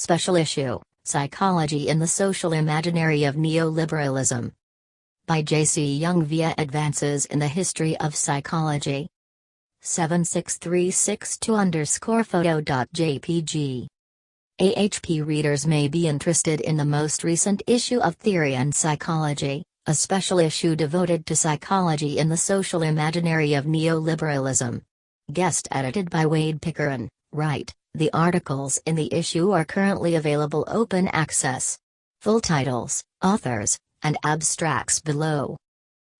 Special issue, Psychology in the Social Imaginary of Neoliberalism. By Jacy Young via Advances in the History of Psychology. 76362_photo.jpg. AHP readers may be interested in the most recent issue of Theory and Psychology, a special issue devoted to psychology in the social imaginary of neoliberalism. Guest edited by Wade Pickren, Wright. The articles in the issue are currently available open access. Full titles, authors, and abstracts below.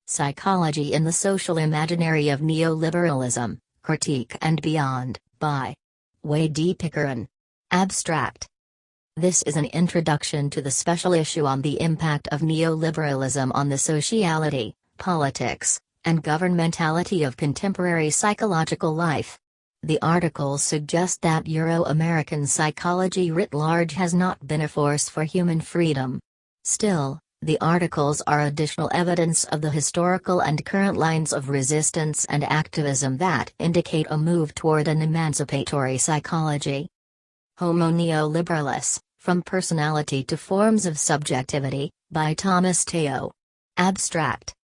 Psychology in the Social Imaginary of Neoliberalism, Critique and Beyond, by Wade Pickren. Abstract. This is an introduction to the special issue on the impact of neoliberalism on the sociality, politics, and governmentality of contemporary psychological life. The articles suggest that Euro-American psychology writ large has not been a force for human freedom. Still, the articles are additional evidence of the historical and current lines of resistance and activism that indicate a move toward an emancipatory psychology. Homo Neoliberalis, From Personality to Forms of Subjectivity, by Thomas Teo. Abstract.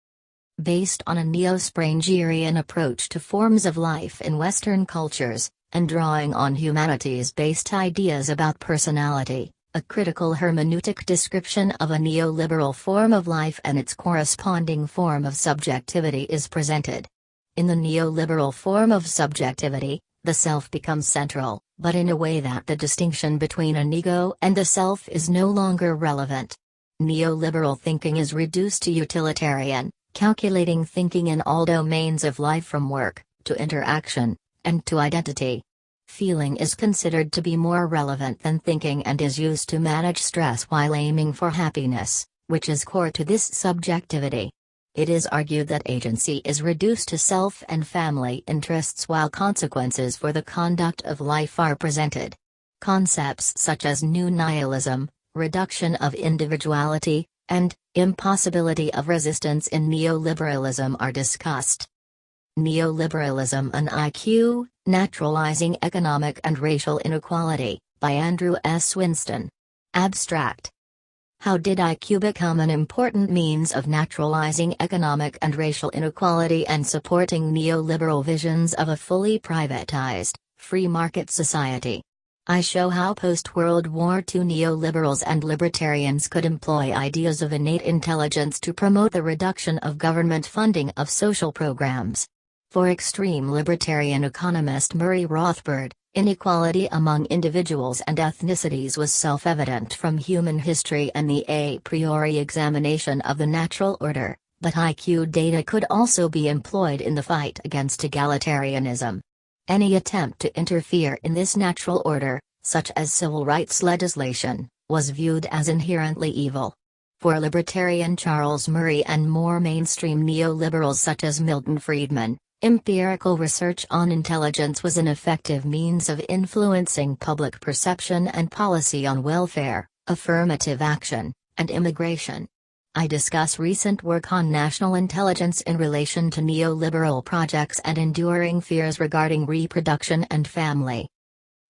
Based on a neo-Sprengerian approach to forms of life in Western cultures, and drawing on humanities-based ideas about personality, a critical hermeneutic description of a neoliberal form of life and its corresponding form of subjectivity is presented. In the neoliberal form of subjectivity, the self becomes central, but in a way that the distinction between an ego and the self is no longer relevant. Neoliberal thinking is reduced to utilitarian, calculating thinking in all domains of life from work, to interaction, and to identity. Feeling is considered to be more relevant than thinking and is used to manage stress while aiming for happiness, which is core to this subjectivity. It is argued that agency is reduced to self and family interests while consequences for the conduct of life are presented. Concepts such as new nihilism, reduction of individuality, and impossibility of resistance in neoliberalism are discussed. Neoliberalism and IQ, Naturalizing Economic and Racial Inequality, by Andrew S. Winston. Abstract. How did IQ become an important means of naturalizing economic and racial inequality and supporting neoliberal visions of a fully privatized, free market society? I show how post-World War II neoliberals and libertarians could employ ideas of innate intelligence to promote the reduction of government funding of social programs. For extreme libertarian economist Murray Rothbard, inequality among individuals and ethnicities was self-evident from human history and the a priori examination of the natural order, but IQ data could also be employed in the fight against egalitarianism. Any attempt to interfere in this natural order, such as civil rights legislation, was viewed as inherently evil. For libertarian Charles Murray and more mainstream neoliberals such as Milton Friedman, empirical research on intelligence was an effective means of influencing public perception and policy on welfare, affirmative action, and immigration. I discuss recent work on national intelligence in relation to neoliberal projects and enduring fears regarding reproduction and family.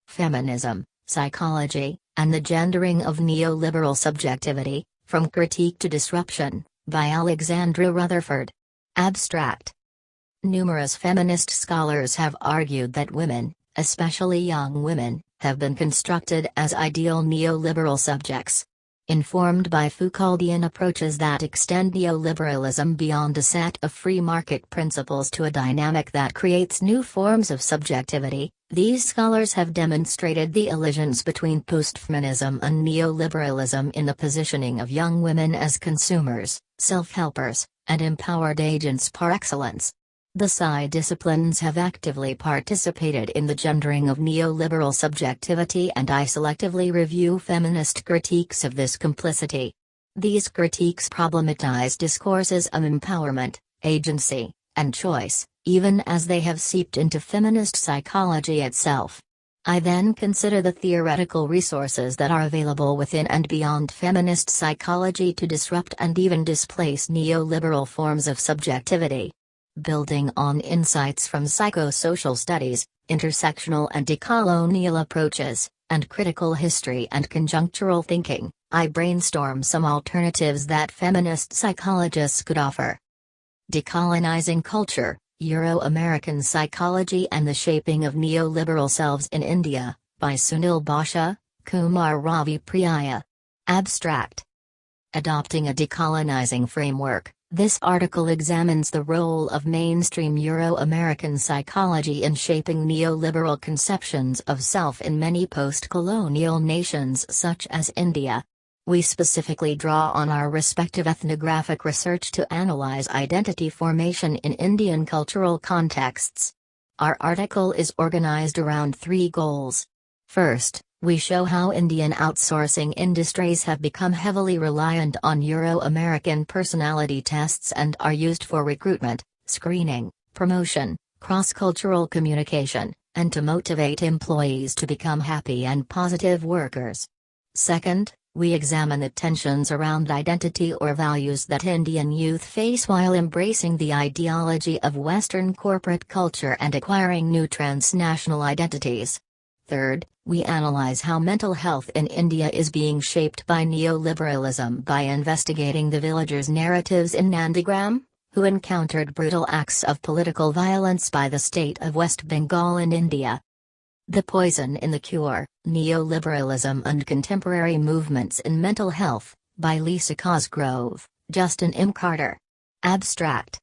Feminism, Psychology, and the Gendering of Neoliberal Subjectivity, From Critique to Disruption, by Alexandra Rutherford. Abstract. Numerous feminist scholars have argued that women, especially young women, have been constructed as ideal neoliberal subjects. Informed by Foucauldian approaches that extend neoliberalism beyond a set of free market principles to a dynamic that creates new forms of subjectivity, these scholars have demonstrated the alliance between postfeminism and neoliberalism in the positioning of young women as consumers, self-helpers, and empowered agents par excellence. The psi disciplines have actively participated in the gendering of neoliberal subjectivity, and I selectively review feminist critiques of this complicity. These critiques problematize discourses of empowerment, agency, and choice, even as they have seeped into feminist psychology itself. I then consider the theoretical resources that are available within and beyond feminist psychology to disrupt and even displace neoliberal forms of subjectivity. building on insights from psychosocial studies, intersectional and decolonial approaches, and critical history and conjunctural thinking, I brainstorm some alternatives that feminist psychologists could offer. Decolonizing Culture, Euro-American Psychology and the Shaping of Neoliberal Selves in India, by Sunil Basha, Kumar Ravi Priya. Abstract. Adopting a decolonizing framework, this article examines the role of mainstream Euro-American psychology in shaping neoliberal conceptions of self in many post-colonial nations such as India. We specifically draw on our respective ethnographic research to analyze identity formation in Indian cultural contexts. Our article is organized around 3 goals. First, we show how Indian outsourcing industries have become heavily reliant on Euro-American personality tests and are used for recruitment, screening, promotion, cross-cultural communication, and to motivate employees to become happy and positive workers. Second, we examine the tensions around identity or values that Indian youth face while embracing the ideology of Western corporate culture and acquiring new transnational identities. Third, we analyze how mental health in India is being shaped by neoliberalism by investigating the villagers' narratives in Nandigram, who encountered brutal acts of political violence by the state of West Bengal in India. The Poison in the Cure, Neoliberalism and Contemporary Movements in Mental Health, by Lisa Cosgrove, Justin M. Carter. Abstract.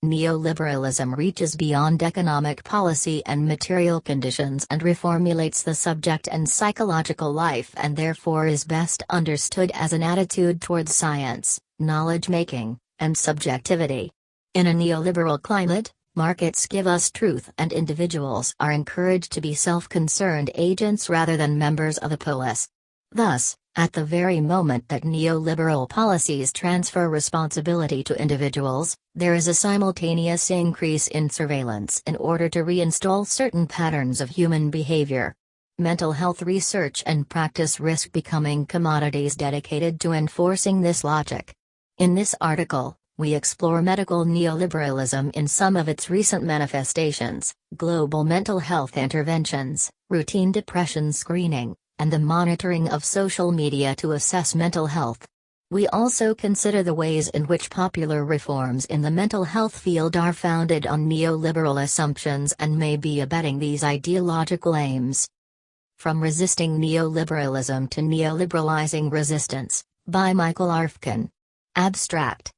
Neoliberalism reaches beyond economic policy and material conditions and reformulates the subject and psychological life and therefore is best understood as an attitude towards science, knowledge-making, and subjectivity. In a neoliberal climate, markets give us truth and individuals are encouraged to be self-concerned agents rather than members of a polis. Thus, at the very moment that neoliberal policies transfer responsibility to individuals, there is a simultaneous increase in surveillance in order to reinstall certain patterns of human behavior. Mental health research and practice risk becoming commodities dedicated to enforcing this logic. In this article, we explore medical neoliberalism in some of its recent manifestations, global mental health interventions, routine depression screening, and the monitoring of social media to assess mental health. We also consider the ways in which popular reforms in the mental health field are founded on neoliberal assumptions and may be abetting these ideological aims. From Resisting Neoliberalism to Neoliberalizing Resistance, by Michael Arfkin. Abstract.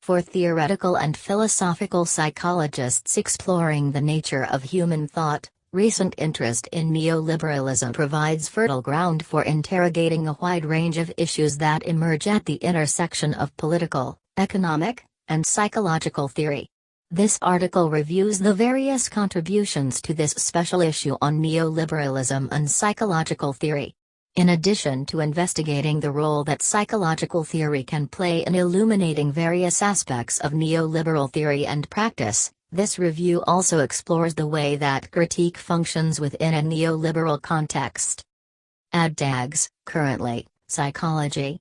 For theoretical and philosophical psychologists exploring the nature of human thought, recent interest in neoliberalism provides fertile ground for interrogating a wide range of issues that emerge at the intersection of political, economic, and psychological theory. This article reviews the various contributions to this special issue on neoliberalism and psychological theory. In addition to investigating the role that psychological theory can play in illuminating various aspects of neoliberal theory and practice, this review also explores the way that critique functions within a neoliberal context. Add tags. Currently, psychology,